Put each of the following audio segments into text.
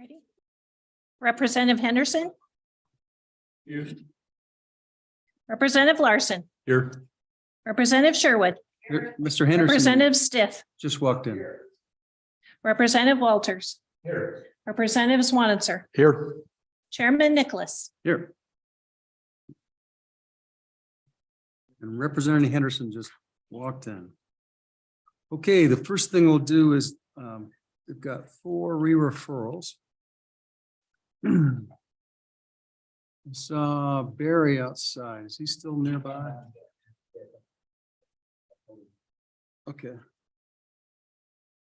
Ready? Representative Henderson, Here. Representative Larson, Here. Representative Sherwood, Mr. Henderson Representative Stiff, just walked in. Representative Walters, Here. Representative Swanitzer, Here. Chairman Nicholas. Here. And Representative Henderson just walked in. Okay, the first thing we'll do is, we've got 4 re-referrals. I saw Barry outside. Is he still nearby? Okay.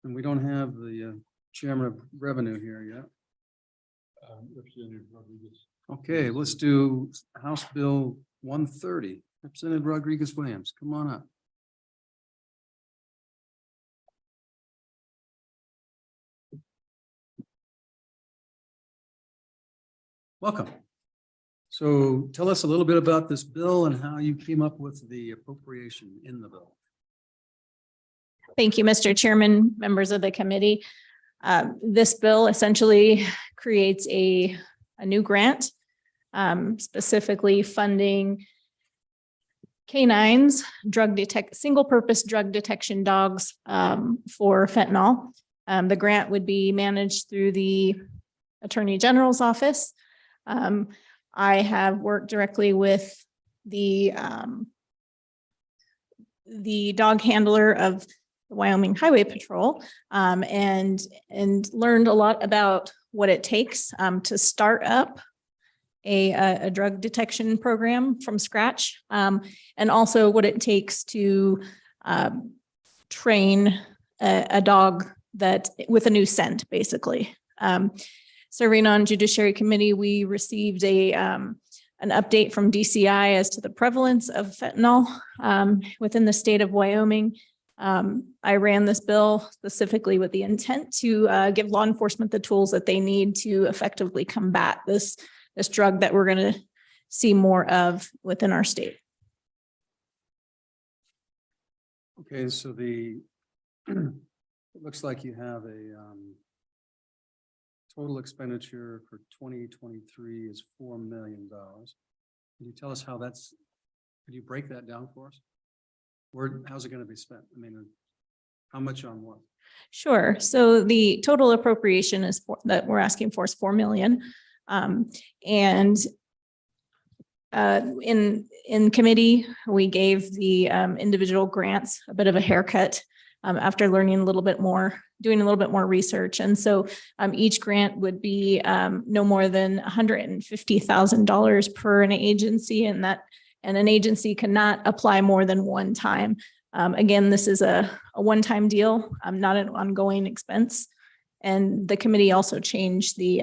And we don't have the chairman of revenue here yet. Okay, let's do House Bill 130. Representative Rodriguez Williams, come on up. Welcome. So tell us a little bit about this bill and how you came up with the appropriation in the bill. Thank you, Mr. Chairman, members of the committee. This bill essentially creates a new grant, specifically funding canines, single-purpose drug detection dogs for fentanyl. The grant would be managed through the Attorney General's office. I have worked directly with the dog handler of the Wyoming Highway Patrol, and learned a lot about what it takes to start up a drug detection program from scratch, and also what it takes to train a dog that with a new scent, basically. Serving on Judiciary Committee, we received an update from DCI as to the prevalence of fentanyl within the state of Wyoming. I ran this bill specifically with the intent to give law enforcement the tools that they need to effectively combat this drug that we're going to see more of within our state. Okay, so it looks like you have a total expenditure for 2023 is $4 million. Can you tell us how could you break that down for us? How's it going to be spent? I mean, how much on what? Sure. So the total appropriation that we're asking for is $4 million. And in committee, we gave the individual grants a bit of a haircut after learning a little bit more, doing a little bit more research. And so each grant would be no more than $150,000 per an agency, and an agency cannot apply more than one time. Again, this is a one-time deal, not an ongoing expense. And the committee also changed the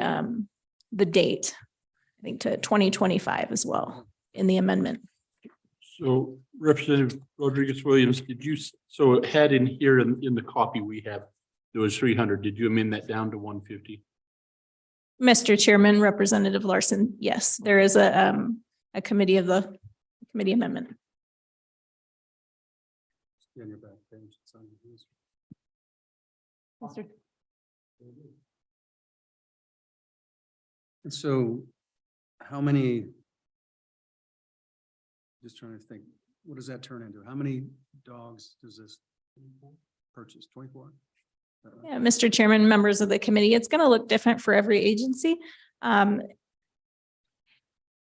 date, I think, to 2025 as well in the amendment. So Representative Rodriguez Williams, so it had in here in the copy we have, there was 300. Did you amend that down to 150? Mr. Chairman, Representative Larson, yes, there is a committee amendment. On your back page, it's on the Mr. And so how many, just trying to think, what does that turn into? How many dogs does this purchase? 24? Yeah, Mr. Chairman, members of the committee, it's going to look different for every agency.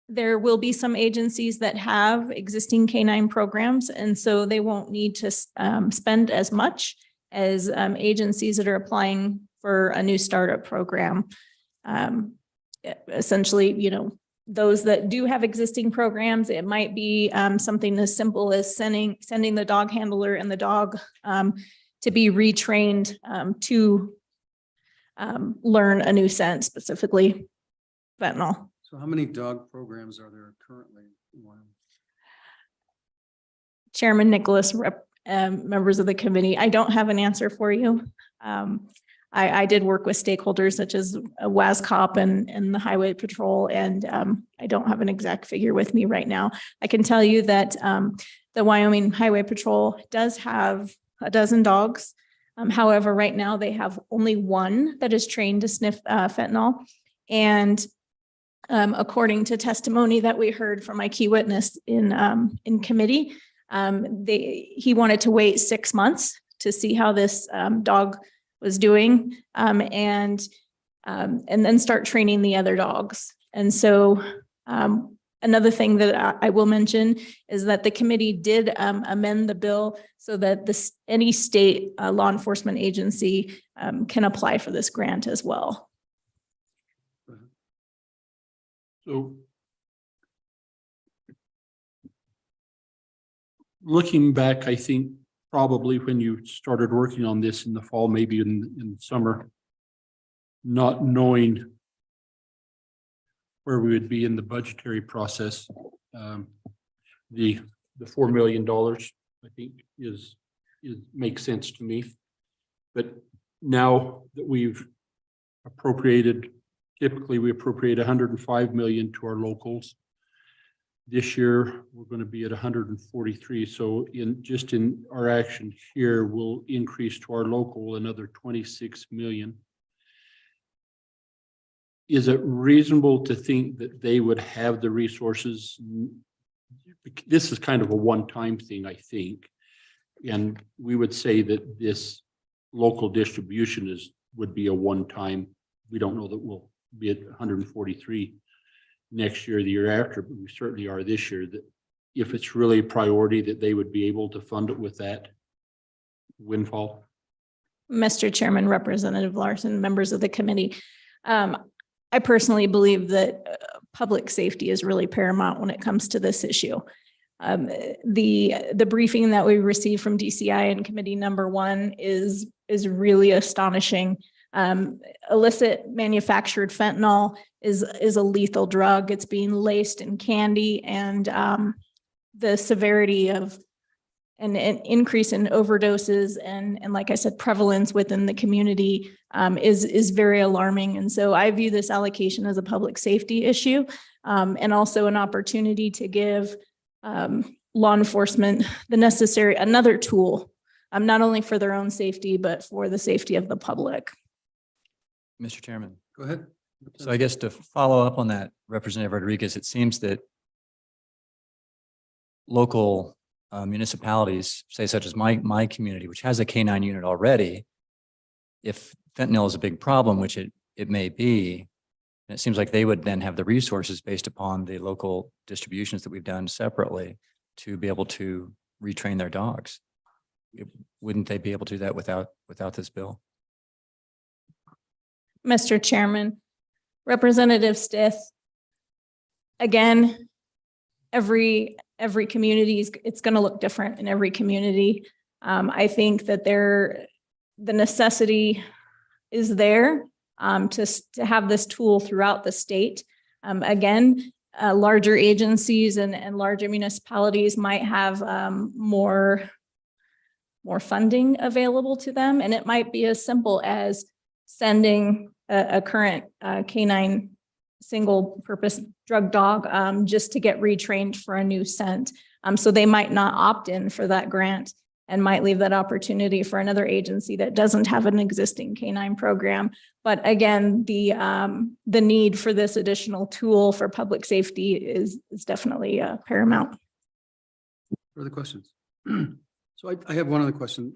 There will be some agencies that have existing canine programs, and so they won't need to spend as much as agencies that are applying for a new startup program. Essentially, those that do have existing programs, it might be something as simple as sending the dog handler and the dog to be retrained to learn a new scent, specifically fentanyl. So how many dog programs are there currently in Wyoming? Chairman Nicholas, members of the committee, I don't have an answer for you. I did work with stakeholders such as WASCOP and the Highway Patrol, and I don't have an exact figure with me right now. I can tell you that the Wyoming Highway Patrol does have a dozen dogs However, right now they have only one that is trained to sniff fentanyl. And according to testimony that we heard from my key witness in committee, he wanted to wait 6 months to see how this dog was doing, and then start training the other dogs. And so another thing that I will mention is that the committee did amend the bill so that any state law enforcement agency can apply for this grant as well. So looking back, I think probably when you started working on this in the fall, maybe in the summer, not knowing where we would be in the budgetary process, the $4 million, I think is makes sense to me. But now that we've appropriated, typically we appropriate 105 million to our locals. This year, we're going to be at 143. So in our action here, we'll increase to our local another 26 million. Is it reasonable to think that they would have the resources? This is kind of a one-time thing, I think. And we would say that this local distribution would be a one-time. We don't know that we'll be at 143 next year, the year after, but we certainly are this year, that if it's really a priority, that they would be able to fund it with that windfall. Mr. Chairman, Representative Larson, members of the committee, I personally believe that public safety is really paramount when it comes to this issue. The briefing that we received from DCI in committee number 1 is really astonishing. Illicit manufactured fentanyl is a lethal drug. It's being laced in candy, and the severity of an increase in overdoses and like I said, prevalence within the community is very alarming. And so I view this allocation as a public safety issue, and also an opportunity to give law enforcement the necessary, another tool, not only for their own safety, but for the safety of the public. Mr. Chairman. Go ahead. So I guess to follow up on that, Representative Rodriguez, it seems that local municipalities, say such as my community, which has a K-9 unit already, if fentanyl is a big problem, which it may be, and it seems like they would then have the resources based upon the local distributions that we've done separately to be able to retrain their dogs. Wouldn't they be able to do that without this bill? Mr. Chairman, Representative Stith, again, every community it's going to look different in every community. I think that the necessity is there to have this tool throughout the state. Again, larger agencies and larger municipalities might have more funding available to them, and it might be as simple as sending a current K-9 single purpose drug dog just to get retrained for a new scent. So they might not opt in for that grant and might leave that opportunity for another agency that doesn't have an existing K-9 program. But again, the need for this additional tool for public safety is definitely paramount. Further questions? So I have one other question.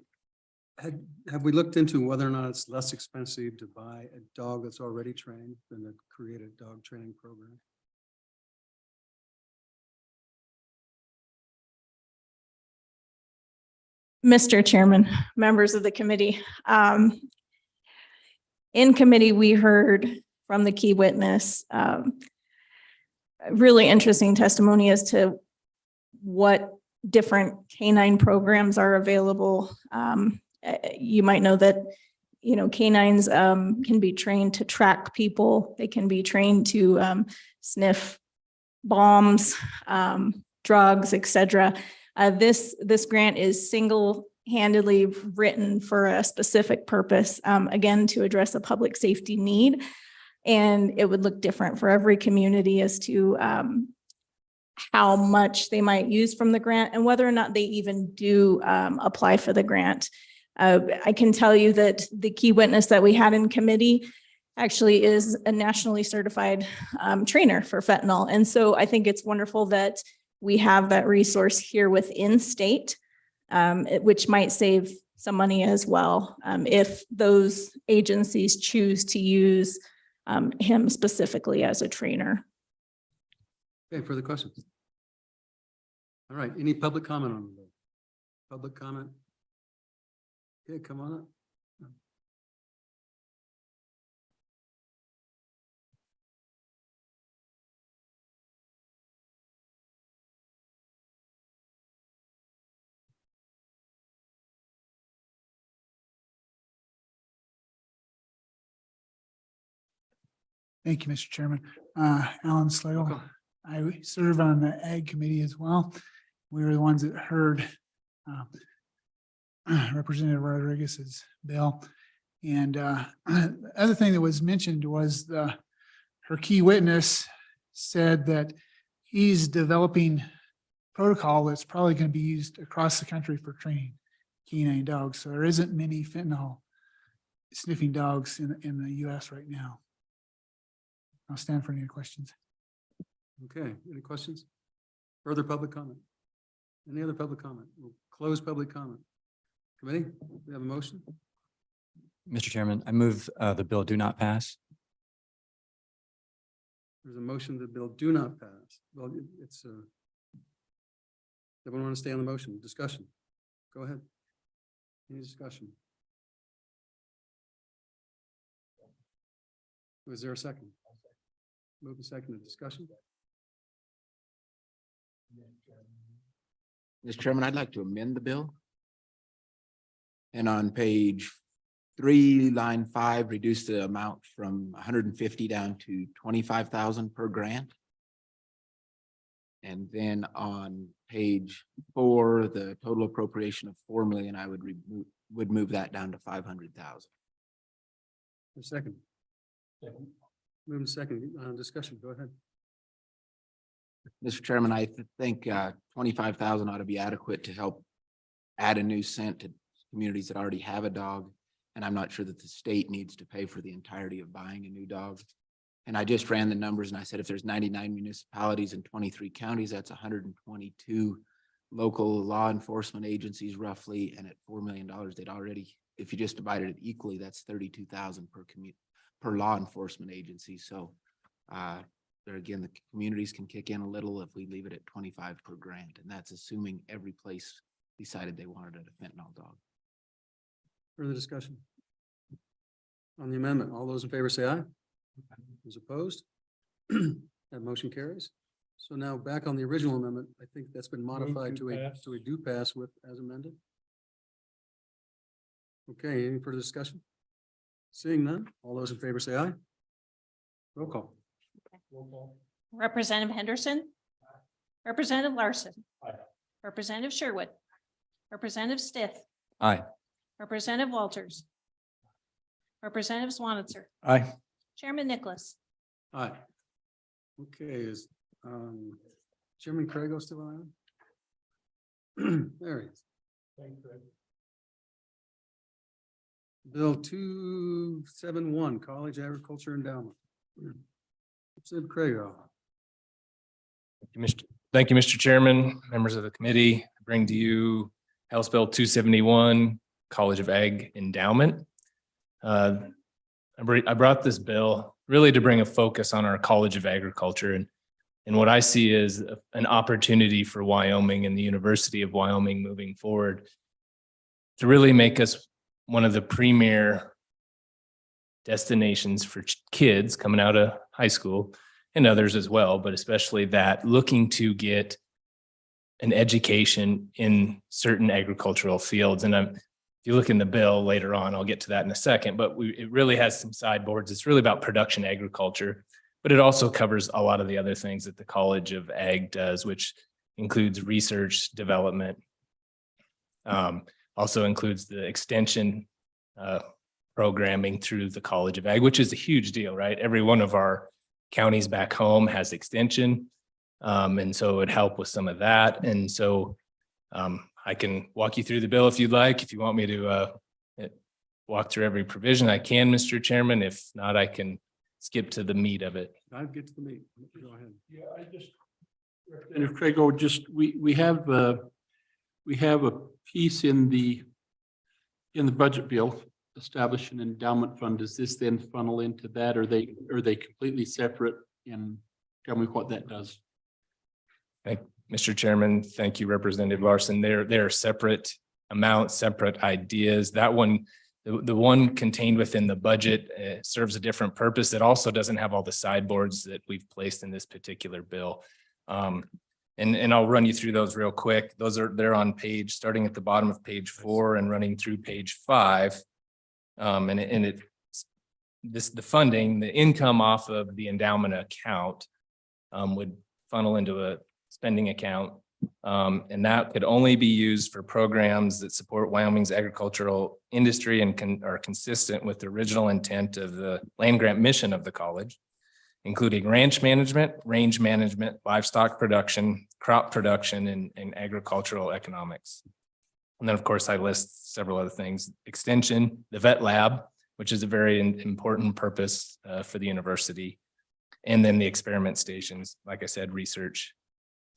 Have we looked into whether or not it's less expensive to buy a dog that's already trained than to create a dog training program? Mr. Chairman, members of the committee, in committee, we heard from the key witness, really interesting testimony as to what different K-9 programs are available. You might know that, K-9s can be trained to track people. They can be trained to sniff bombs, drugs, etc. This grant is single-handedly written for a specific purpose, again, to address a public safety need. And it would look different for every community as to how much they might use from the grant and whether or not they even do apply for the grant. I can tell you that the key witness that we had in committee actually is a nationally certified trainer for fentanyl. And so I think it's wonderful that we have that resource here within state, which might save some money as well, if those agencies choose to use him specifically as a trainer. Okay, further questions? All right, any public comment on the bill? Public comment? Okay, come on up. Thank you, Mr. Chairman. Alan Slagle. Welcome. I serve on the Ag Committee as well. We were the ones that heard Representative Rodriguez's bill. And the other thing that was mentioned was her key witness said that he's developing protocol that's probably going to be used across the country for training canine dogs. So there isn't many fentanyl sniffing dogs in the US right now. I'll stand for any questions. Okay, any questions? Further public comment? Any other public comment? We'll close public comment. Committee, we have a motion? Mr. Chairman, I move the bill do not pass. There's a motion that bill do not pass. Well, it's everyone want to stay on the motion? Discussion? Go ahead. Any discussion? Was there a second? Move a second to discussion. Mr. Chairman, I'd like to amend the bill. And on page 3, line 5, reduce the amount from 150 down to 25,000 per grant. And then on page 4, the total appropriation of 4 million, I would move that down to 500,000. A second. Move a second. Discussion. Go ahead. Mr. Chairman, I think 25,000 ought to be adequate to help add a new scent to communities that already have a dog. And I'm not sure that the state needs to pay for the entirety of buying a new dog. And I just ran the numbers and I said, if there's 99 municipalities in 23 counties, that's 122 local law enforcement agencies roughly. And at $4 million, they'd already, if you just divided it equally, that's 32,000 per law enforcement agency. So there again, the communities can kick in a little if we leave it at 25 per grant. And that's assuming every place decided they wanted a fentanyl dog. Further discussion? On the amendment, all those in favor say aye. Those opposed? That motion carries. So now back on the original amendment, I think that's been modified to a do pass with as amended. Okay, any further discussion? Seeing none, all those in favor say aye. Roll call. Representative Henderson. Representative Larson. Representative Sherwood. Representative Stith. Aye. Representative Walters. Representative Swanitzer. Aye. Chairman Nicholas. Aye. Okay, is Chairman Craig still around? There he is. Bill 271, College Agriculture Endowment. Representative Craig. Thank you, Mr. Chairman, members of the committee. I bring to you House Bill 271, College of Ag Endowment. I brought this bill really to bring a focus on our College of Agriculture and what I see is an opportunity for Wyoming and the University of Wyoming moving forward to really make us one of the premier destinations for kids coming out of high school and others as well, but especially that looking to get an education in certain agricultural fields. And if you look in the bill later on, I'll get to that in a second, but it really has some sideboards. It's really about production agriculture, but it also covers a lot of the other things that the College of Ag does, which includes research, development, also includes the extension programming through the College of Ag, which is a huge deal, right? Every one of our counties back home has extension. And so it would help with some of that. And so I can walk you through the bill if you'd like. If you want me to walk through every provision I can, Mr. Chairman. If not, I can skip to the meat of it. I'd get to the meat. Go ahead. Yeah, I just, Representative Craig, just, we have a piece in the budget bill, establish an endowment fund. Does this then funnel into that? Are they completely separate? And tell me what that does. Mr. Chairman, thank you, Representative Larson. They're separate amounts, separate ideas. That one, the one contained within the budget serves a different purpose. It also doesn't have all the sideboards that we've placed in this particular bill. And I'll run you through those real quick. They're on page, starting at the bottom of page 4 and running through page 5. The funding, the income off of the endowment account would funnel into a spending account. And that could only be used for programs that support Wyoming's agricultural industry and are consistent with the original intent of the land grant mission of the college, including ranch management, range management, livestock production, crop production, and agricultural economics. And then, of course, I list several other things: extension, the vet lab, which is a very important purpose for the university, and then the experiment stations, like I said, research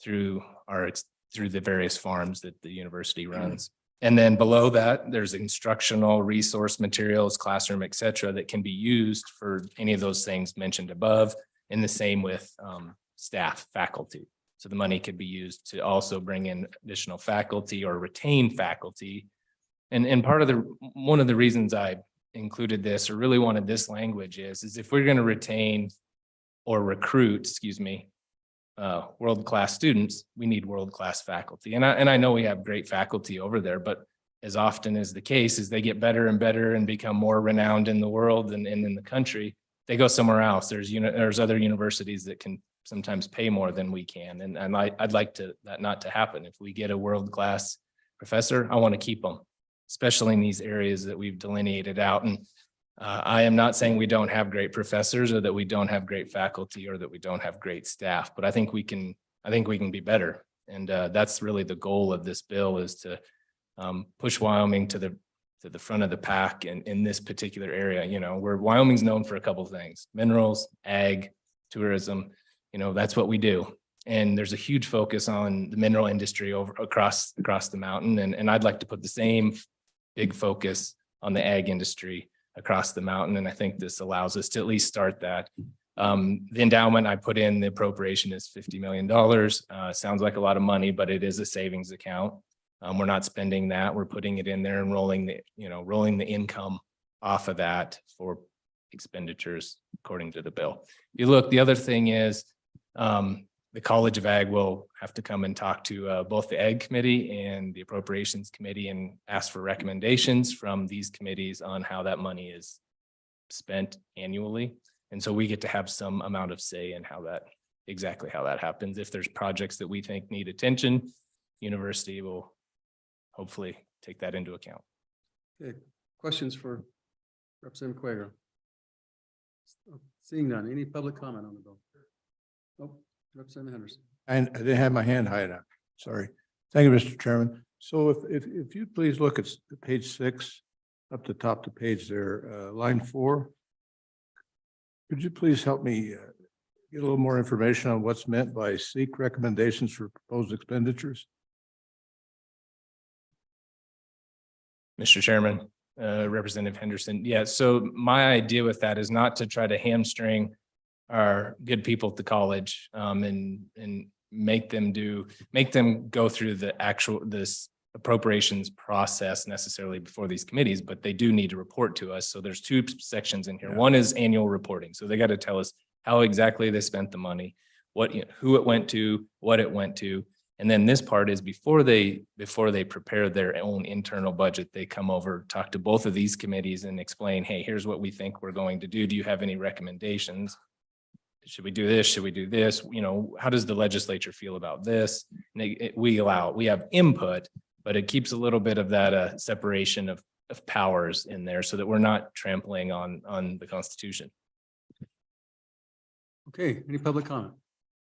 through the various farms that the university runs. And then below that, there's instructional resource materials, classroom, et cetera, that can be used for any of those things mentioned above, and the same with staff, faculty. So the money could be used to also bring in additional faculty or retain faculty. And one of the reasons I included this, or really wanted this language, is if we're going to retain or recruit, world-class students, we need world-class faculty. And I know we have great faculty over there, but as often is the case, as they get better and better and become more renowned in the world and in the country, they go somewhere else. There's other universities that can sometimes pay more than we can. And I'd like that not to happen. If we get a world-class professor, I want to keep them, especially in these areas that we've delineated out. And I am not saying we don't have great professors, or that we don't have great faculty, or that we don't have great staff, but I think we can be better. And that's really the goal of this bill, is to push Wyoming to the front of the pack in this particular area. Where Wyoming's known for a couple of things: minerals, ag, tourism. That's what we do. And there's a huge focus on the mineral industry across the mountain. And I'd like to put the same big focus on the ag industry across the mountain. And I think this allows us to at least start that. The endowment I put in, the appropriation is $50 million. Sounds like a lot of money, but it is a savings account. We're not spending that. We're putting it in there and rolling the income off of that for expenditures according to the bill. You look, the other thing is the College of Ag will have to come and talk to both the Ag Committee and the Appropriations Committee and ask for recommendations from these committees on how that money is spent annually. And so we get to have some amount of say in exactly how that happens. If there's projects that we think need attention, university will hopefully take that into account. Okay, questions for Representative Quager? Seeing none, any public comment on the bill? Oh, Representative Henderson. I didn't have my hand high enough. Sorry. Thank you, Mr. Chairman. So if you please look at page 6, up the top of the page there, line 4. Could you please help me get a little more information on what's meant by seek recommendations for proposed expenditures? Mr. Chairman, Representative Henderson. Yeah, so my idea with that is not to try to hamstring our good people at the college and make them go through this appropriations process necessarily before these committees, but they do need to report to us. So there's 2 sections in here. Yeah. One is annual reporting. So they got to tell us how exactly they spent the money, who it went to, what it went to. And then this part is before they prepare their own internal budget, they come over, talk to both of these committees and explain, hey, here's what we think we're going to do. Do you have any recommendations? Should we do this? Should we do this? How does the legislature feel about this? And we have input, but it keeps a little bit of that separation of powers in there so that we're not trampling on the Constitution. Okay, any public comment?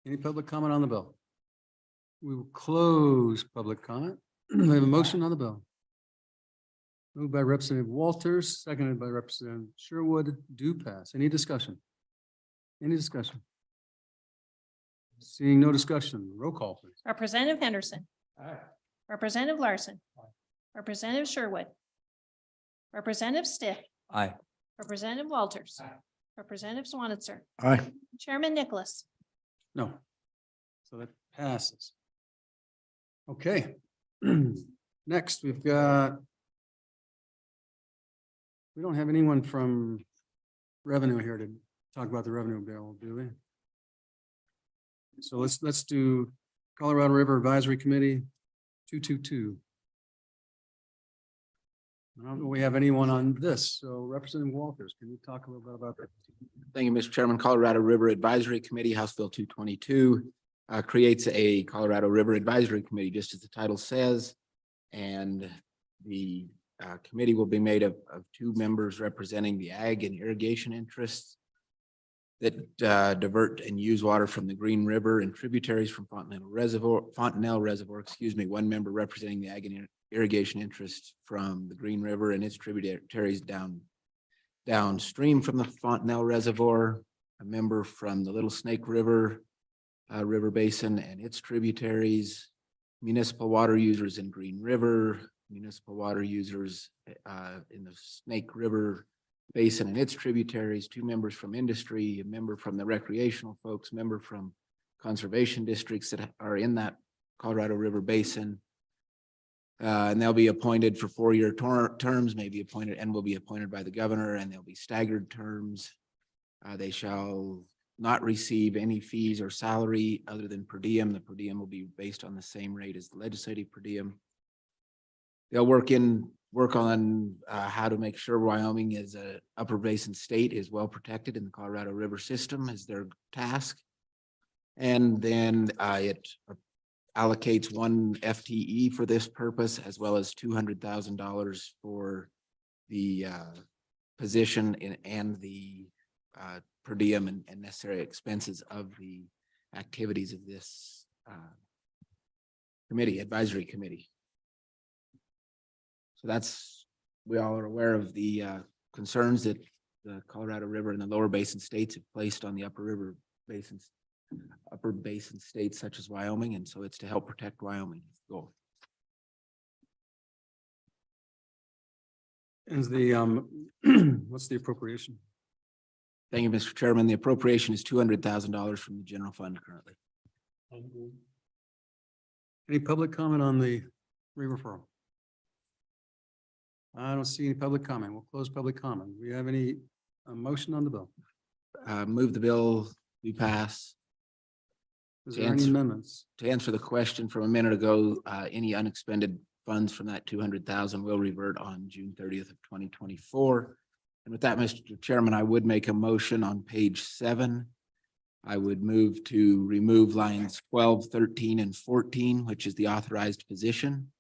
Any public comment on the bill? We will close public comment. We have a motion on the bill. Moved by Representative Walters, seconded by Representative Sherwood, do pass. Any discussion? Any discussion? Seeing no discussion, roll call, please. Representative Henderson. Representative Larson. Representative Sherwood. Representative Stiff. Aye. Representative Walters. Representative Swanitzer. Aye. Chairman Nicholas. No. So that passes. Okay. Next, we've got. We don't have anyone from revenue here to talk about the revenue bill, do we? So let's do Colorado River Advisory Committee 222. I don't know if we have anyone on this, so Representative Walters, can you talk a little bit about that? Thank you, Mr. Chairman. Colorado River Advisory Committee, House Bill 222, creates a Colorado River Advisory Committee, just as the title says. And the committee will be made of two members representing the ag and irrigation interests that divert and use water from the Green River and tributaries from Fontenelle Reservoir, one member representing the ag and irrigation interests from the Green River and its tributaries downstream from the Fontenelle Reservoir, a member from the Little Snake River river basin and its tributaries, municipal water users in Green River, municipal water users in the Snake River basin and its tributaries, two members from industry, a member from the recreational folks, member from conservation districts that are in that Colorado River basin. And they'll be appointed for 4-year terms, may be appointed and will be appointed by the governor, and they'll be staggered terms. They shall not receive any fees or salary other than per diem. The per diem will be based on the same rate as the legislative per diem. They'll work on how to make sure Wyoming as a upper basin state is well protected in the Colorado River system is their task. And then it allocates one FTE for this purpose, as well as $200,000 for the position and the per diem and necessary expenses of the activities of this advisory committee. So we all are aware of the concerns that the Colorado River and the lower basin states have placed on the upper basin states such as Wyoming, and so it's to help protect Wyoming. Goal. Is the what's the appropriation? Thank you, Mr. Chairman. The appropriation is $200,000 from the general fund currently. Any public comment on the re-referral? I don't see any public comment. We'll close public comment. Do we have any motion on the bill? Move the bill, we pass. Is there any amendments? To answer the question from a minute ago, any unexpended funds from that 200,000 will revert on June 30th of 2024. And with that, Mr. Chairman, I would make a motion on page 7. I would move to remove lines 12, 13, and 14, which is the authorized position.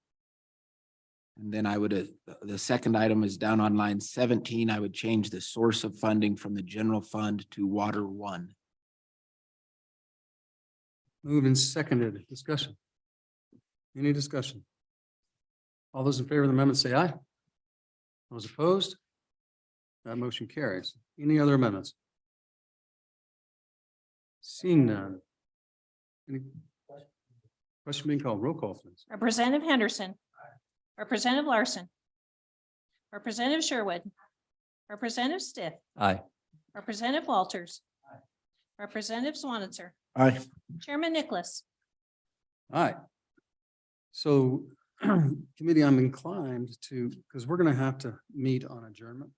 And then I would, the second item is down on line 17. I would change the source of funding from the general fund to Water One. Moved and seconded. Discussion. Any discussion? All those in favor of the amendment say aye. Those opposed? That motion carries. Any other amendments? Seeing none. Any question being called? Roll call, please. Representative Henderson. Representative Larson. Representative Sherwood. Representative Stiff. Aye. Representative Walters. Representative Swanitzer. Aye. Chairman Nicholas. All right. So committee, I'm inclined to, because we're going to have to meet on adjournment.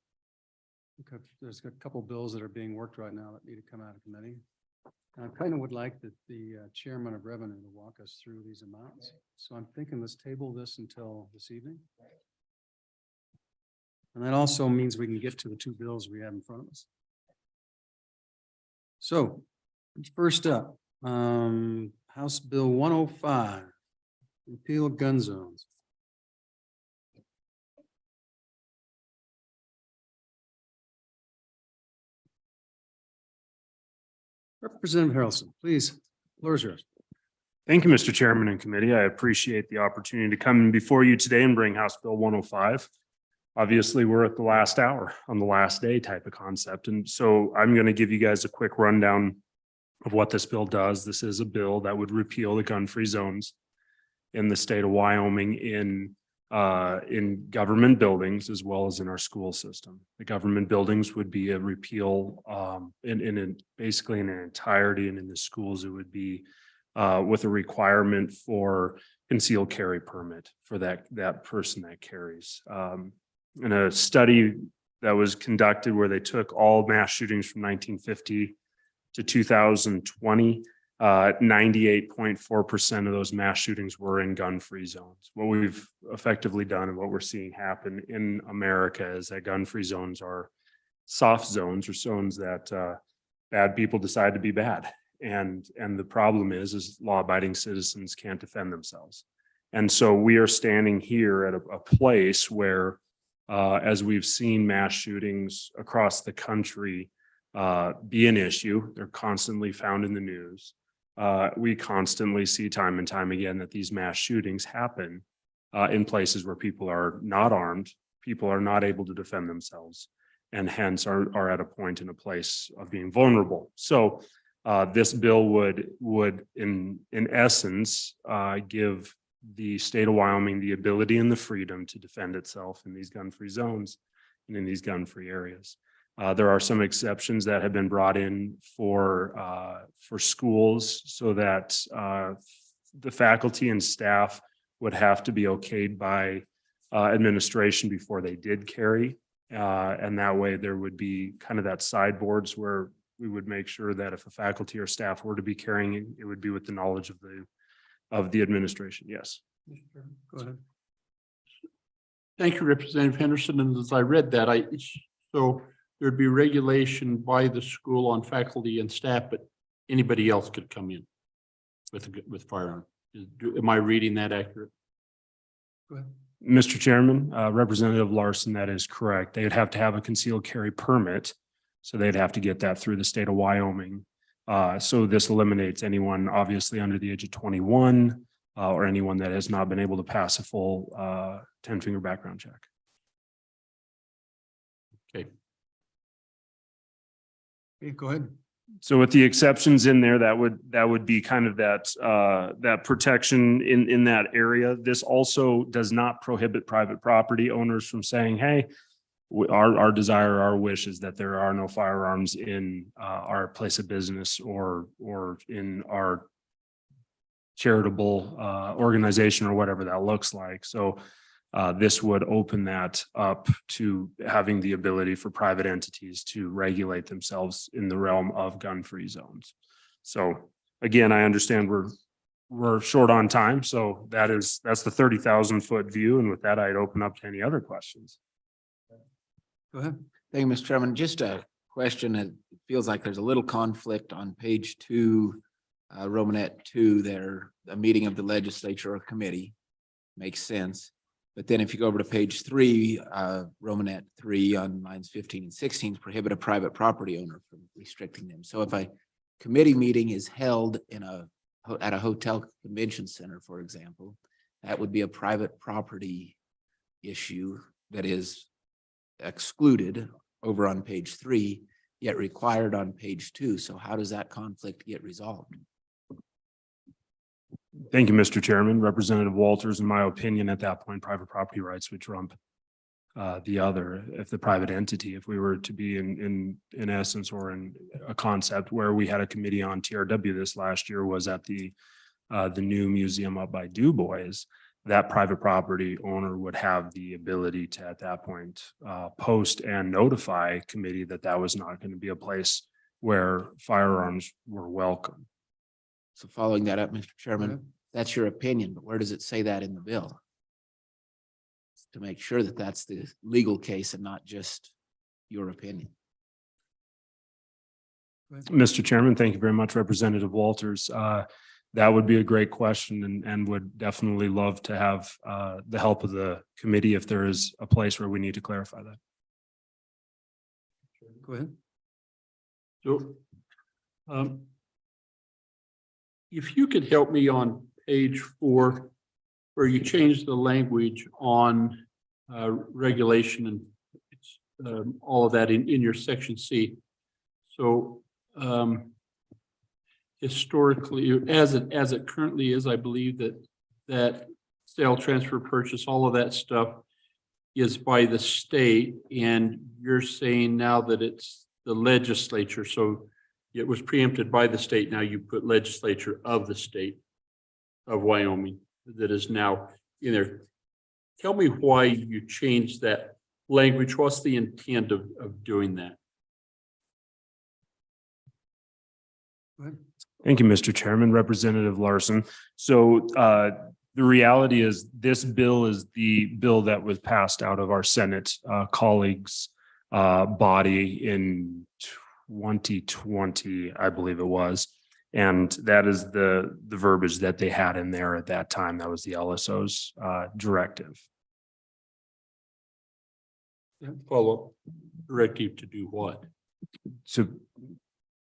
Okay, there's a couple bills that are being worked right now that need to come out of committee. And I kind of would like the chairman of revenue to walk us through these amounts. So I'm thinking let's table this until this evening. And that also means we can get to the two bills we have in front of us. So first up, House Bill 105, repeal of gun zones. Representative Harrelson, please, floor is yours. Thank you, Mr. Chairman and committee. I appreciate the opportunity to come before you today and bring House Bill 105. obviously we're at the last hour on the last day type of concept. And so I'm going to give you guys a quick rundown of what this bill does. This is a bill that would repeal the gun-free zones in the state of Wyoming in government buildings as well as in our school system. The government buildings would be a repeal basically in an entirety, and in the schools it would be with a requirement for concealed carry permit for that person that carries. In a study that was conducted where they took all mass shootings from 1950 to 2020, 98.4% of those mass shootings were in gun-free zones. What we've effectively done and what we're seeing happen in America is that gun-free zones are soft zones, or zones that bad people decide to be bad. And the problem is law-abiding citizens can't defend themselves. And so we are standing here at a place where, as we've seen mass shootings across the country be an issue, they're constantly found in the news. We constantly see time and time again that these mass shootings happen in places where people are not armed, people are not able to defend themselves, and hence are at a point in a place of being vulnerable. So this bill would in essence give the state of Wyoming the ability and the freedom to defend itself in these gun-free zones and in these gun-free areas. There are some exceptions that have been brought in for schools, so that the faculty and staff would have to be okayed by administration before they did carry. And that way there would be kind of that sideboards where we would make sure that if a faculty or staff were to be carrying, it would be with the knowledge of the administration. Yes. Go ahead. Thank you, Representative Henderson. And as I read that, so there'd be regulation by the school on faculty and staff, but anybody else could come in with firearm. Am I reading that accurate? Go ahead. Mr. Chairman, Representative Larson, that is correct. They would have to have a concealed carry permit. So they'd have to get that through the state of Wyoming. So this eliminates anyone obviously under the age of 21 or anyone that has not been able to pass a full 10-finger background check. Okay. Okay, go ahead. So with the exceptions in there, that would be kind of that protection in that area. This also does not prohibit private property owners from saying, hey, our desire, our wish is that there are no firearms in our place of business or in our charitable organization or whatever that looks like. So this would open that up to having the ability for private entities to regulate themselves in the realm of gun-free zones. So again, I understand we're short on time. So that's the 30,000-foot view. And with that, I'd open up to any other questions. Go ahead. Thank you, Mr. Chairman. Just a question. It feels like there's a little conflict on page 2, Romanet 2 there, a meeting of the legislature or committee. Makes sense. But then if you go over to page 3, Romanet 3 on lines 15 and 16, prohibit a private property owner from restricting them. So if a committee meeting is held at a hotel convention center, for example, that would be a private property issue that is excluded over on page 3, yet required on page 2. So how does that conflict get resolved? Thank you, Mr. Chairman. Representative Walters, in my opinion, at that point, private property rights would trump the other. If the private entity, if we were to be in essence or in a concept where we had a committee on TRW this last year was at the new museum up by Du Bois, that private property owner would have the ability to, at that point, post and notify committee that was not going to be a place where firearms were welcome. So following that up, Mr. Chairman, that's your opinion, but where does it say that in the bill? To make sure that that's the legal case and not just your opinion. Mr. Chairman, thank you very much, Representative Walters. That would be a great question and would definitely love to have the help of the committee if there is a place where we need to clarify that. Go ahead. So if you could help me on page 4, where you change the language on regulation and all of that in your section C. So historically, as it currently is, I believe that sale, transfer, purchase, all of that stuff is by the state, and you're saying now that it's the legislature, so it was preempted by the state. Now you put legislature of the state of Wyoming that is now in there. Tell me why you changed that language. What's the intent of doing that? Go ahead. Thank you, Mr. Chairman, Representative Larson. So the reality is this bill is the bill that was passed out of our Senate colleagues body in 2020, I believe it was. And that is the verbiage that they had in there at that time. That was the LSO's directive. Follow-up directive to do what? So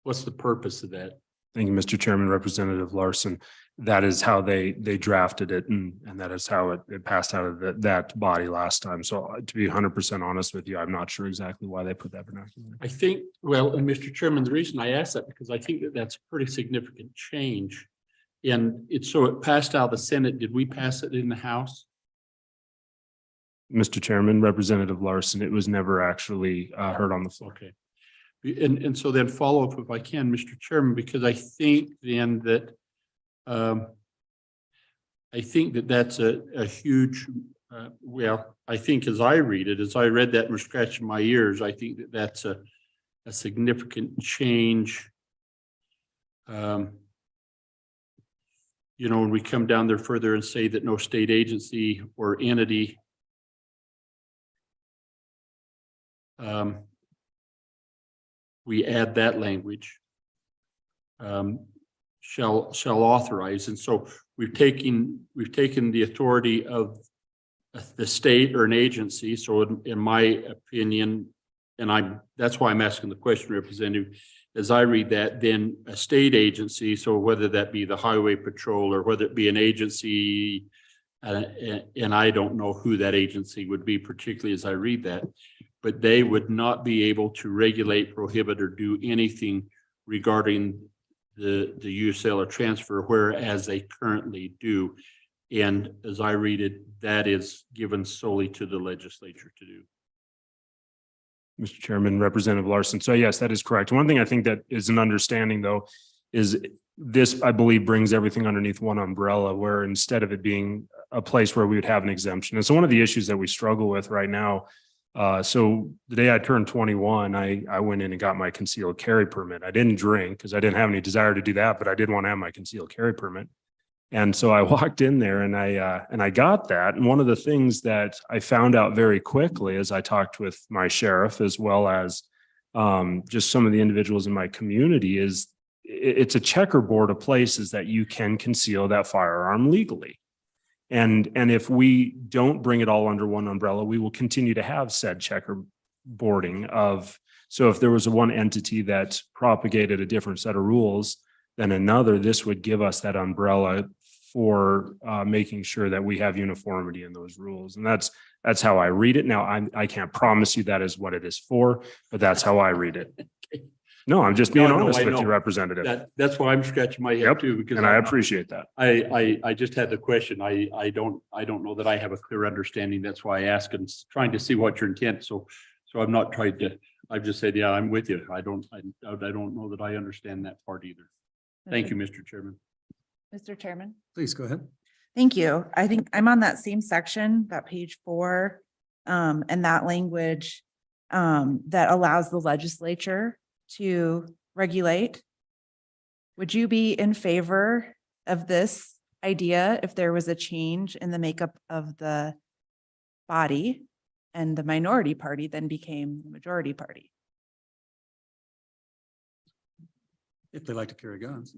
What's the purpose of that? thank you, Mr. Chairman, Representative Larson. That is how they drafted it, and that is how it passed out of that body last time. So to be 100% honest with you, I'm not sure exactly why they put that vernacular. I think, well, and Mr. Chairman, the reason I asked that, because I think that that's a pretty significant change. And so it passed out of the Senate. Did we pass it in the House? Mr. Chairman, Representative Larson, it was never actually heard on the floor. Okay. And so then follow up if I can, Mr. Chairman, because I think then that that's a huge, well, I think as I read it, as I read that and was scratching my ears, I think that that's a significant change. You know, when we come down there further and say that no state agency or entity we add that language shall authorize. And so we've taken the authority of the state or an agency. So in my opinion, and that's why I'm asking the question, Representative, as I read that, then a state agency, so whether that be the Highway Patrol or whether it be an agency, and I don't know who that agency would be, particularly as I read that, but they would not be able to regulate, prohibit, or do anything regarding the use, sale, or transfer, whereas they currently do. And as I read it, that is given solely to the legislature to do. Mr. Chairman, Representative Larson. So yes, that is correct. One thing I think that is an understanding though, is this, I believe, brings everything underneath one umbrella, where instead of it being a place where we would have an exemption. And so one of the issues that we struggle with right now, so the day I turned 21, I went in and got my concealed carry permit. I didn't drink because I didn't have any desire to do that, but I did want to have my concealed carry permit. And so I walked in there and I got that. And one of the things that I found out very quickly as I talked with my sheriff, as well as just some of the individuals in my community, is it's a checkerboard of places that you can conceal that firearm legally. And if we don't bring it all under one umbrella, we will continue to have said checkerboarding of, so if there was one entity that propagated a different set of rules than another, this would give us that umbrella for making sure that we have uniformity in those rules. And that's how I read it. Now, I can't promise you that is what it is for, but that's how I read it. No, I'm just being honest with you, Representative. That's why I'm scratching my head too, because And I appreciate that. I just had the question. I don't know that I have a clear understanding. That's why I ask and trying to see what your intent. So I'm not trying to, I've just said, yeah, I'm with you. I don't know that I understand that part either. Thank you, Mr. Chairman. Mr. Chairman. Please go ahead. Thank you. I think I'm on that same section, that page 4, and that language that allows the legislature to regulate. Would you be in favor of this idea if there was a change in the makeup of the body and the minority party then became the majority party? If they like to carry guns.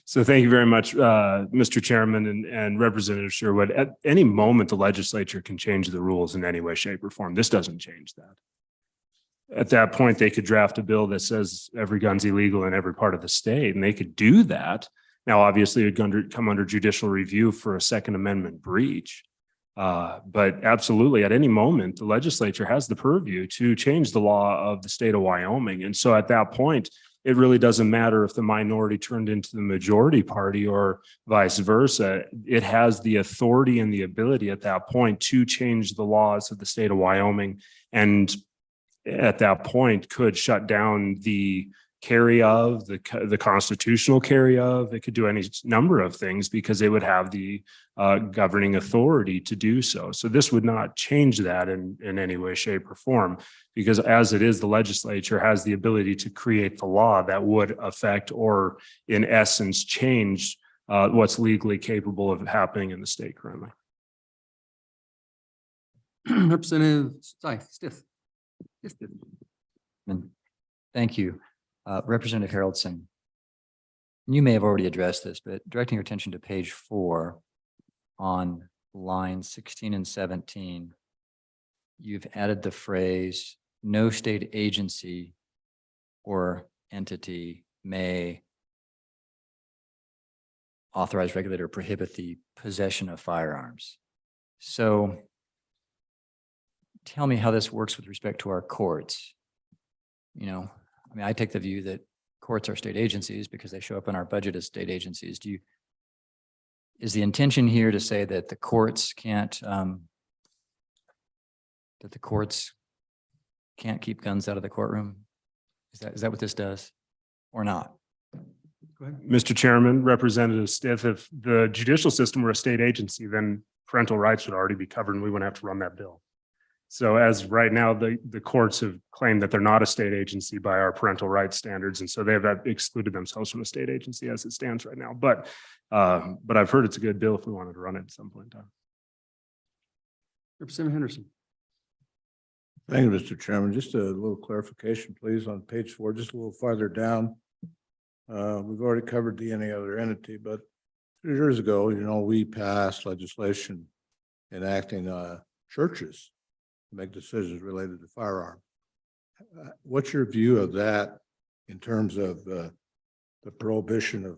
So thank you very much, Mr. Chairman and Representative Sherwood. At any moment, the legislature can change the rules in any way, shape, or form. This doesn't change that. At that point, they could draft a bill that says every gun's illegal in every part of the state, and they could do that. Now, obviously, it would come under judicial review for a Second Amendment breach. But absolutely, at any moment, the legislature has the purview to change the law of the state of Wyoming. And so at that point, it really doesn't matter if the minority turned into the majority party or vice versa. It has the authority and the ability at that point to change the laws of the state of Wyoming. And at that point could shut down the carry of the constitutional carry of, it could do any number of things because it would have the governing authority to do so. So this would not change that in any way, shape, or form, because as it is, the legislature has the ability to create the law that would affect or in essence change what's legally capable of happening in the state currently. Representative Stiff. And thank you. Representative Haroldson, you may have already addressed this, but directing your attention to page 4 on line 16 and 17, you've added the phrase, no state agency or entity may authorize, regulate, or prohibit the possession of firearms. So tell me how this works with respect to our courts. You know, I mean, I take the view that courts are state agencies because they show up in our budget as state agencies. Is the intention here to say that the courts can't keep guns out of the courtroom? Is that what this does or not? Go ahead. Mr. Chairman, Representative Stiff, if the judicial system were a state agency, then parental rights would already be covered and we wouldn't have to run that bill. So as right now, the courts have claimed that they're not a state agency by our parental rights standards. And so they have excluded themselves from a state agency as it stands right now. But I've heard it's a good bill if we wanted to run it at some point in time. Representative Henderson. Thank you, Mr. Chairman. Just a little clarification, please, on page 4, just a little farther down. We've already covered the any other entity, but 2 years ago, you know, we passed legislation enacting churches to make decisions related to firearms. What's your view of that in terms of the prohibition of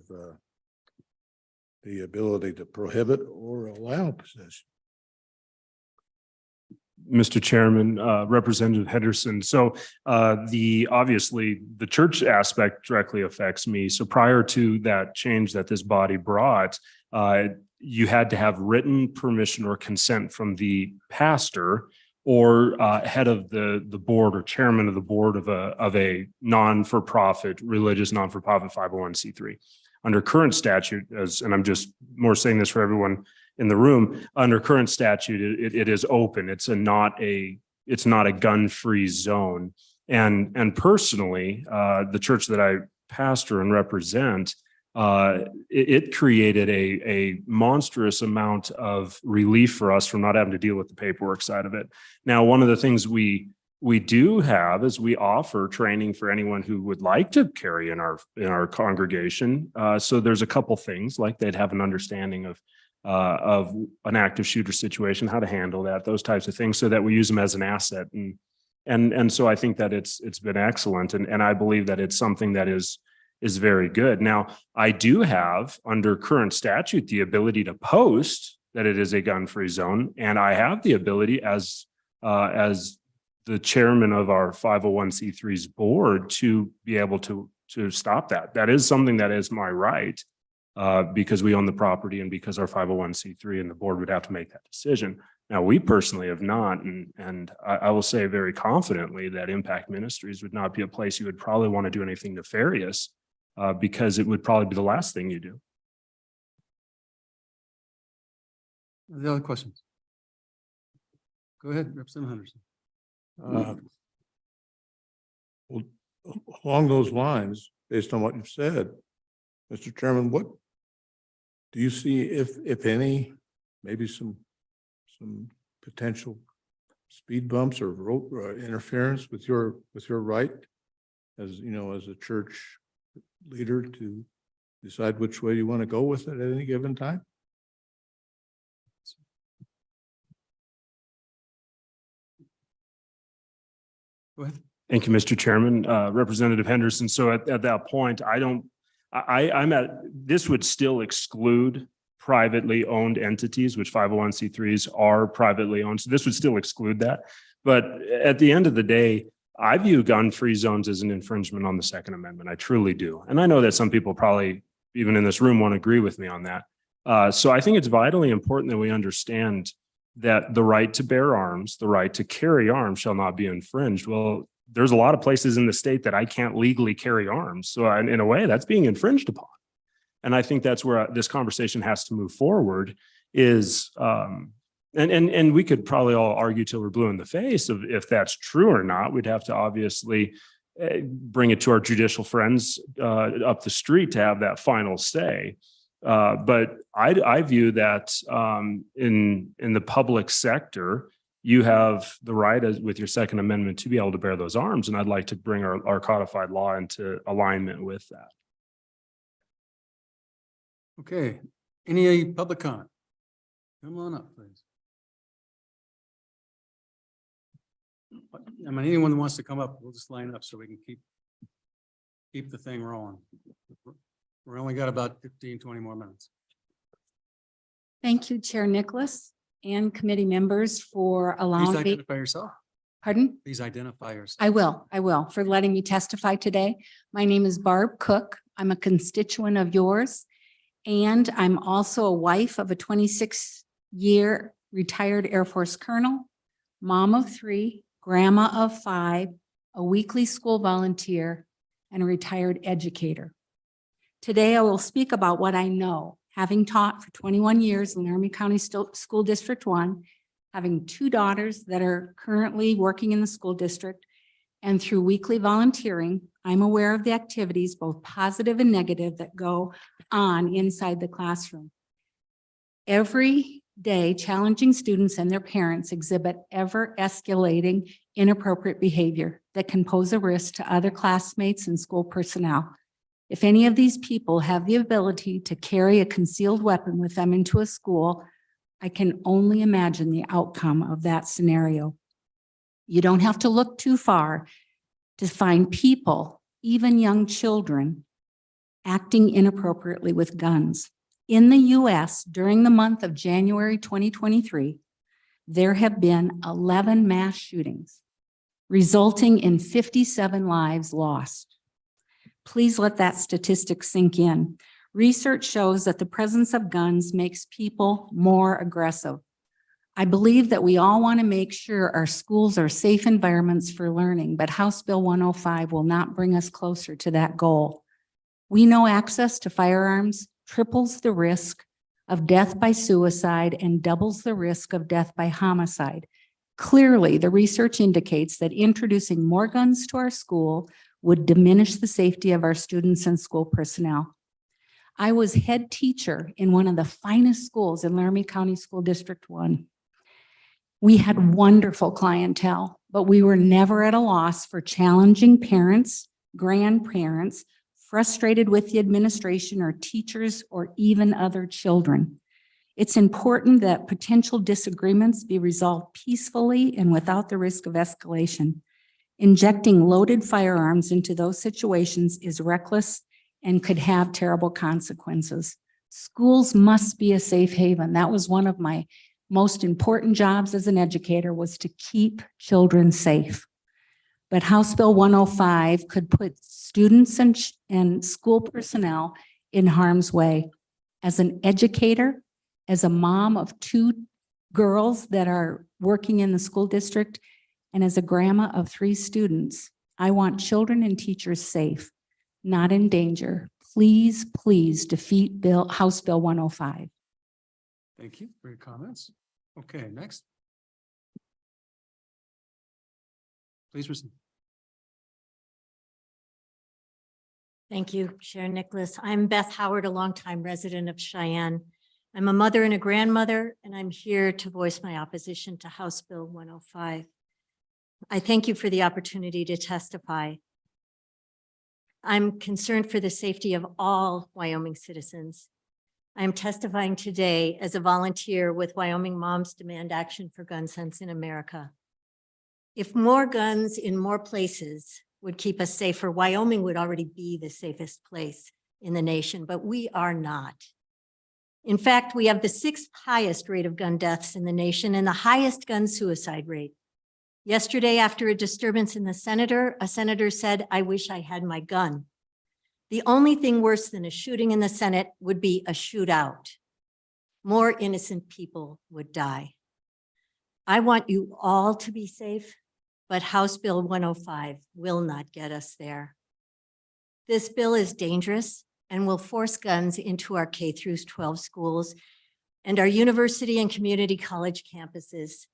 the ability to prohibit or allow possession? Mr. Chairman, Representative Henderson. So obviously the church aspect directly affects me. So prior to that change that this body brought, you had to have written permission or consent from the pastor or head of the board or chairman of the board of a non-for-profit, religious non-for-profit 501c3. Under current statute, and I'm just more saying this for everyone in the room, under current statute, it is open. It's not a gun-free zone. And personally, the church that I pastor and represent, it created a monstrous amount of relief for us from not having to deal with the paperwork side of it. Now, one of the things we do have is we offer training for anyone who would like to carry in our congregation. So there's a couple things, like they'd have an understanding of an active shooter situation, how to handle that, those types of things, so that we use them as an asset. And so I think that it's been excellent. And I believe that it's something that is very good. Now, I do have under current statute the ability to post that it is a gun-free zone. And I have the ability as the chairman of our 501c3's board to be able to stop that. That is something that is my right. Because we own the property and because our 501c3 and the board would have to make that decision. Now, we personally have not, and I will say very confidently that Impact Ministries would not be a place you would probably want to do anything nefarious because it would probably be the last thing you do. The other questions? Go ahead, Representative Henderson. Well, along those lines, based on what you've said, Mr. Chairman, what do you see, if any, maybe some potential speed bumps or road interference with your right as, you know, as a church leader to decide which way you want to go with it at any given time? Go ahead. Thank you, Mr. Chairman. Representative Henderson. So at that point, I'm at, this would still exclude privately owned entities, which 501c3s are privately owned. So this would still exclude that. But at the end of the day, I view gun-free zones as an infringement on the Second Amendment. I truly do. And I know that some people probably, even in this room, won't agree with me on that. So I think it's vitally important that we understand that the right to bear arms, the right to carry arms shall not be infringed. Well, there's a lot of places in the state that I can't legally carry arms. So in a way, that's being infringed upon. And I think that's where this conversation has to move forward is, and we could probably all argue till we're blue in the face of if that's true or not. We'd have to obviously bring it to our judicial friends up the street to have that final say. But I view that in the public sector, you have the right with your Second Amendment to be able to bear those arms. And I'd like to bring our codified law into alignment with that. Okay, any public comment? Come on up, please. I mean, anyone who wants to come up, we'll just line up so we can keep the thing rolling. We're only got about 15, 20 more minutes. Thank you, Chair Nicholas and committee members for Please allowing me. identify yourself. Pardon? Please identify yourself. I will, for letting me testify today. My name is Barb Cook. I'm a constituent of yours. And I'm also a wife of a 26-year retired Air Force colonel, mom of 3, grandma of 5, a weekly school volunteer, and a retired educator. Today, I will speak about what I know, having taught for 21 years in Laramie County School District 1, having 2 daughters that are currently working in the school district, and through weekly volunteering, I'm aware of the activities, both positive and negative, that go on inside the classroom. Every day, challenging students and their parents exhibit ever escalating inappropriate behavior that can pose a risk to other classmates and school personnel. If any of these people have the ability to carry a concealed weapon with them into a school, I can only imagine the outcome of that scenario. You don't have to look too far to find people, even young children, acting inappropriately with guns. In the US, during the month of January 2023, there have been 11 mass shootings, resulting in 57 lives lost. Please let that statistic sink in. Research shows that the presence of guns makes people more aggressive. I believe that we all want to make sure our schools are safe environments for learning, but House Bill 105 will not bring us closer to that goal. We know access to firearms triples the risk of death by suicide and doubles the risk of death by homicide. Clearly, the research indicates that introducing more guns to our school would diminish the safety of our students and school personnel. I was head teacher in one of the finest schools in Laramie County School District 1. We had wonderful clientele, but we were never at a loss for challenging parents, grandparents, frustrated with the administration or teachers or even other children. It's important that potential disagreements be resolved peacefully and without the risk of escalation. Injecting loaded firearms into those situations is reckless and could have terrible consequences. Schools must be a safe haven. That was one of my most important jobs as an educator, was to keep children safe. But House Bill 105 could put students and school personnel in harm's way. As an educator, as a mom of 2 girls that are working in the school district, and as a grandma of 3 students, I want children and teachers safe, not in danger. Please, please defeat House Bill 105. Thank you for your comments. Okay, next. Please proceed. Thank you, Chair Nicholas. I'm Beth Howard, a longtime resident of Cheyenne. I'm a mother and a grandmother, and I'm here to voice my opposition to House Bill 105. I thank you for the opportunity to testify. I'm concerned for the safety of all Wyoming citizens. I am testifying today as a volunteer with Wyoming Moms Demand Action for Gun Sense in America. If more guns in more places would keep us safer, Wyoming would already be the safest place in the nation, but we are not. In fact, we have the 6th highest rate of gun deaths in the nation and the highest gun suicide rate. Yesterday, after a disturbance in the a senator said, "I wish I had my gun." The only thing worse than a shooting in the Senate would be a shootout. More innocent people would die. I want you all to be safe, but House Bill 105 will not get us there. This bill is dangerous and will force guns into our K through 12 schools and our university and community college campuses.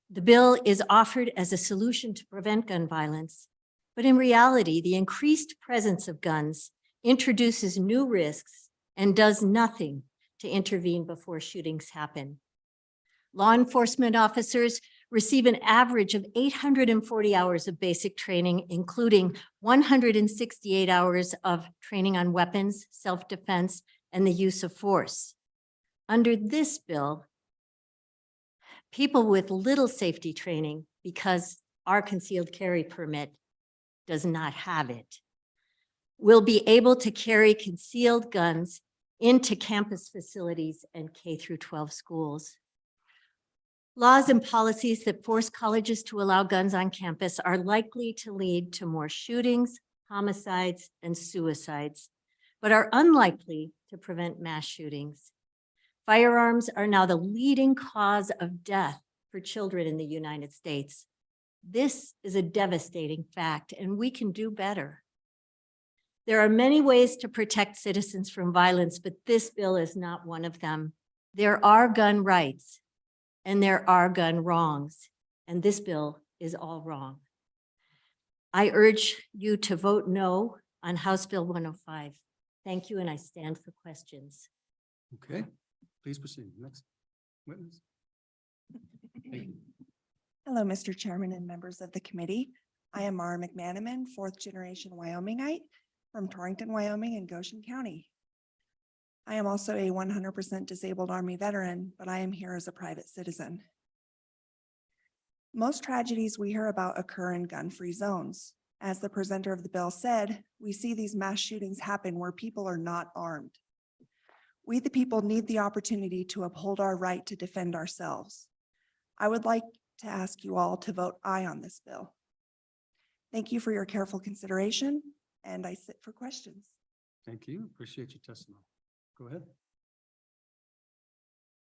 The bill is offered as a solution to prevent gun violence, but in reality, the increased presence of guns introduces new risks and does nothing to intervene before shootings happen. Law enforcement officers receive an average of 840 hours of basic training, including 168 hours of training on weapons, self-defense, and the use of force. Under this bill, people with little safety training, because our concealed carry permit does not have it, will be able to carry concealed guns into campus facilities and K through 12 schools. Laws and policies that force colleges to allow guns on campus are likely to lead to more shootings, homicides, and suicides, but are unlikely to prevent mass shootings. Firearms are now the leading cause of death for children in the United States. This is a devastating fact, and we can do better. There are many ways to protect citizens from violence, but this bill is not one of them. There are gun rights, and there are gun wrongs, and this bill is all wrong. I urge you to vote no on House Bill 105. Thank you, and I stand for questions. Okay, please proceed. Next witness. Hello, Mr. Chairman and members of the committee. I am Mara McManaman, 4th generation Wyomingite from Torrington, Wyoming and Goshen County. I am also a 100% disabled Army veteran, but I am here as a private citizen. Most tragedies we hear about occur in gun-free zones. As the presenter of the bill said, we see these mass shootings happen where people are not armed. We, the people, need the opportunity to uphold our right to defend ourselves. I would like to ask you all to vote aye on this bill. Thank you for your careful consideration, and I sit for questions. Thank you. Appreciate your testimony. Go ahead.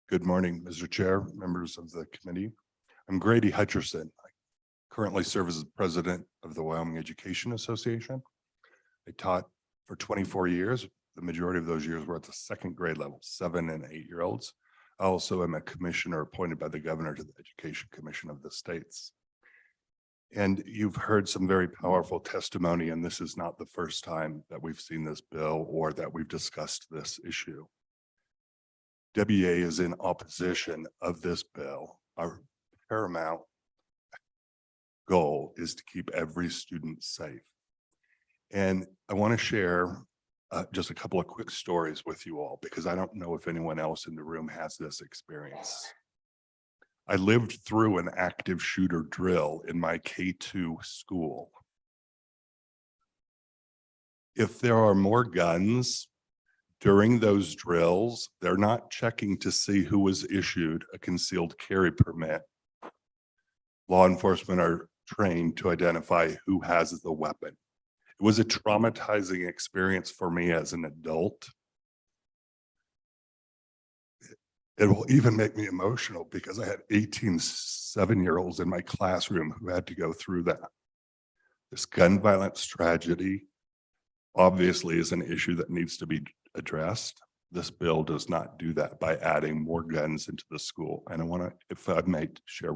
Good morning, Mr. Chair, members of the committee. I'm Grady Hutcherson. I currently serve as the president of the Wyoming Education Association. I taught for 24 years. The majority of those years were at the 2nd grade level, 7 and 8-year-olds. I also am a commissioner appointed by the governor to the Education Commission of the states. And you've heard some very powerful testimony, and this is not the first time that we've seen this bill or that we've discussed this issue. WA is in opposition of this bill. Our paramount goal is to keep every student safe. And I want to share just a couple of quick stories with you all, because I don't know if anyone else in the room has this experience. I lived through an active shooter drill in my K2 school. If there are more guns during those drills, they're not checking to see who was issued a concealed carry permit. Law enforcement are trained to identify who has the weapon. It was a traumatizing experience for me as an adult. It will even make me emotional because I had 18 7-year-olds in my classroom who had to go through that. This gun violence tragedy obviously is an issue that needs to be addressed. This bill does not do that by adding more guns into the school. And I want to, if I may, share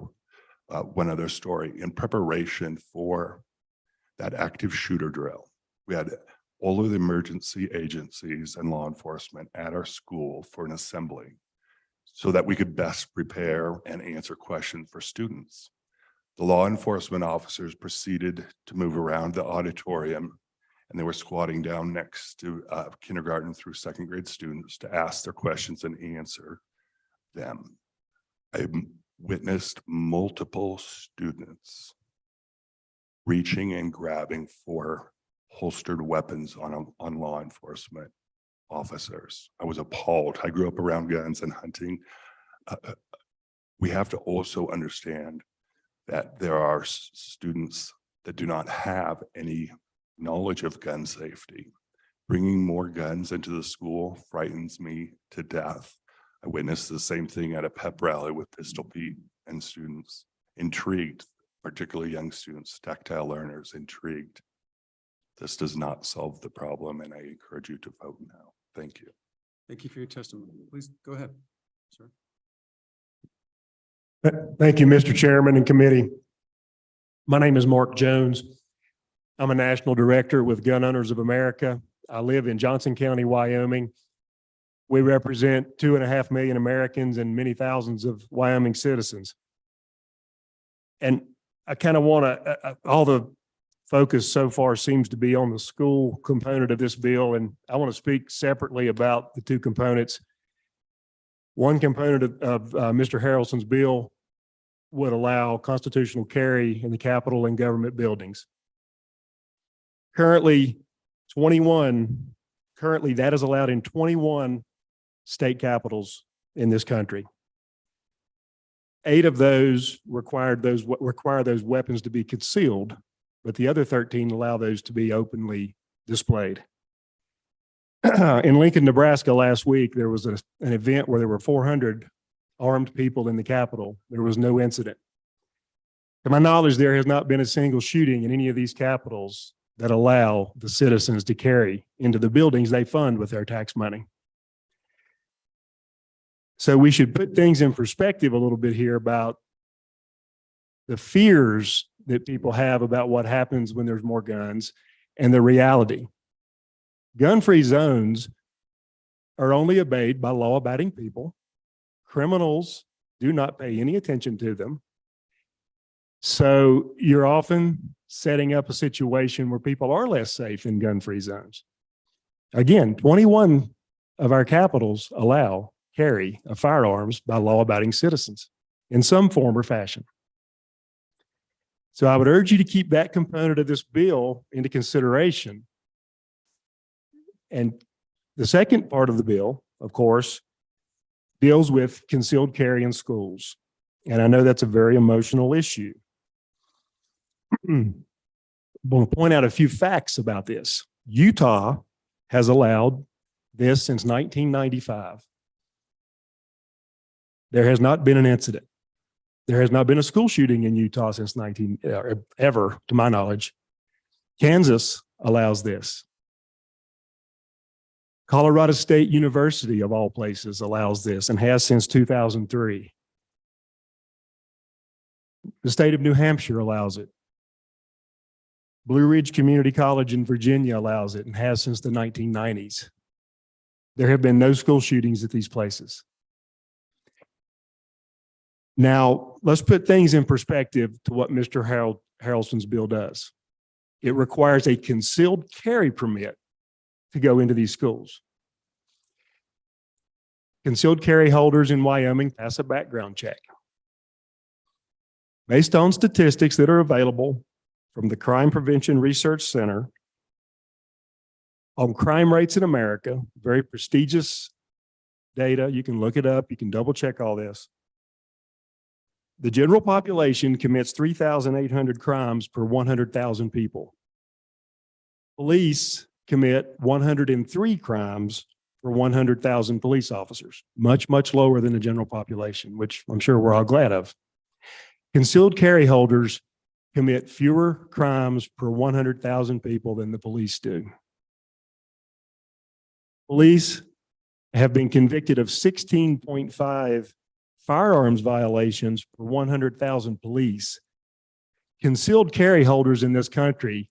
one other story. In preparation for that active shooter drill, we had all of the emergency agencies and law enforcement at our school for an assembly so that we could best prepare and answer questions for students. The law enforcement officers proceeded to move around the auditorium, and they were squatting down next to kindergarten through 2nd grade students to ask their questions and answer them. I witnessed multiple students reaching and grabbing for holstered weapons on law enforcement officers. I was appalled. I grew up around guns and hunting. We have to also understand that there are students that do not have any knowledge of gun safety. Bringing more guns into the school frightens me to death. I witnessed the same thing at a pep rally with Pistol Pete and students intrigued, particularly young students, tactile learners intrigued. This does not solve the problem, and I encourage you to vote now. Thank you. Thank you for your testimony. Please go ahead, sir. Thank you, Mr. Chairman and committee. My name is Mark Jones. I'm a national director with Gun Owners of America. I live in Johnson County, Wyoming. We represent 2.5 million Americans and many thousands of Wyoming citizens. And I kind of want to, all the focus so far seems to be on the school component of this bill, and I want to speak separately about the two components. One component of Mr. Harrelson's bill would allow constitutional carry in the Capitol and government buildings. Currently, that is allowed in 21 state capitals in this country. 8 of those require those weapons to be concealed, but the other 13 allow those to be openly displayed. In Lincoln, Nebraska last week, there was an event where there were 400 armed people in the Capitol. There was no incident. To my knowledge, there has not been a single shooting in any of these capitals that allow the citizens to carry into the buildings they fund with their tax money. So we should put things in perspective a little bit here about the fears that people have about what happens when there's more guns and the reality. Gun-free zones are only obeyed by law-abiding people. Criminals do not pay any attention to them. So you're often setting up a situation where people are less safe in gun-free zones. Again, 21 of our capitals allow carry of firearms by law-abiding citizens in some form or fashion. So I would urge you to keep that component of this bill into consideration. And the second part of the bill, of course, deals with concealed carry in schools. And I know that's a very emotional issue. I'm going to point out a few facts about this. Utah has allowed this since 1995. There has not been an incident. There has not been a school shooting in Utah since ever, to my knowledge. Kansas allows this. Colorado State University, of all places, allows this and has since 2003. The state of New Hampshire allows it. Blue Ridge Community College in Virginia allows it and has since the 1990s. There have been no school shootings at these places. Now, let's put things in perspective to what Mr. Harrelson's bill does. It requires a concealed carry permit to go into these schools. Concealed carry holders in Wyoming pass a background check. Based on statistics that are available from the Crime Prevention Research Center on crime rates in America, very prestigious data, you can look it up, you can double check all this. The general population commits 3,800 crimes per 100,000 people. Police commit 103 crimes per 100,000 police officers, much, much lower than the general population, which I'm sure we're all glad of. Concealed carry holders commit fewer crimes per 100,000 people than the police do. Police have been convicted of 16.5 firearms violations per 100,000 police. Concealed carry holders in this country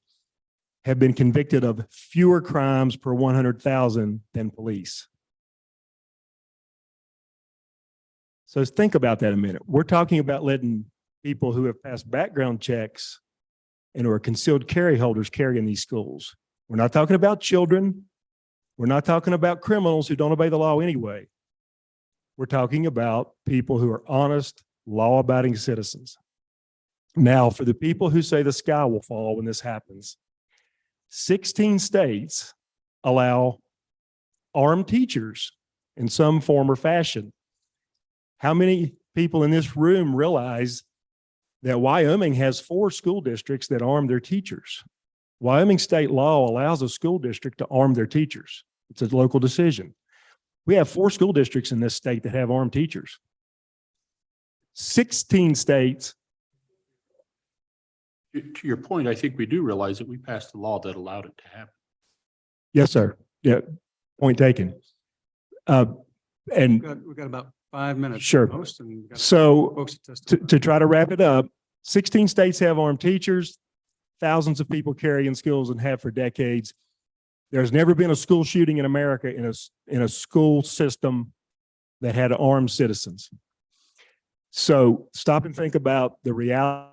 have been convicted of fewer crimes per 100,000 than police. So think about that a minute. We're talking about letting people who have passed background checks and who are concealed carry holders carry in these schools. We're not talking about children. We're not talking about criminals who don't obey the law anyway. We're talking about people who are honest, law-abiding citizens. Now, for the people who say the sky will fall when this happens, 16 states allow armed teachers in some form or fashion. How many people in this room realize that Wyoming has 4 school districts that arm their teachers? Wyoming state law allows a school district to arm their teachers. It's a local decision. We have 4 school districts in this state that have armed teachers. 16 states. To your point, I think we do realize that we passed a law that allowed it to happen. Yes, sir. Yeah, point taken. And We've got about 5 minutes. Sure. at most, and we've got so folks to testify. to try to wrap it up, 16 states have armed teachers. Thousands of people carry in schools and have for decades. There's never been a school shooting in America in a school system that had armed citizens. So stop and think about the reality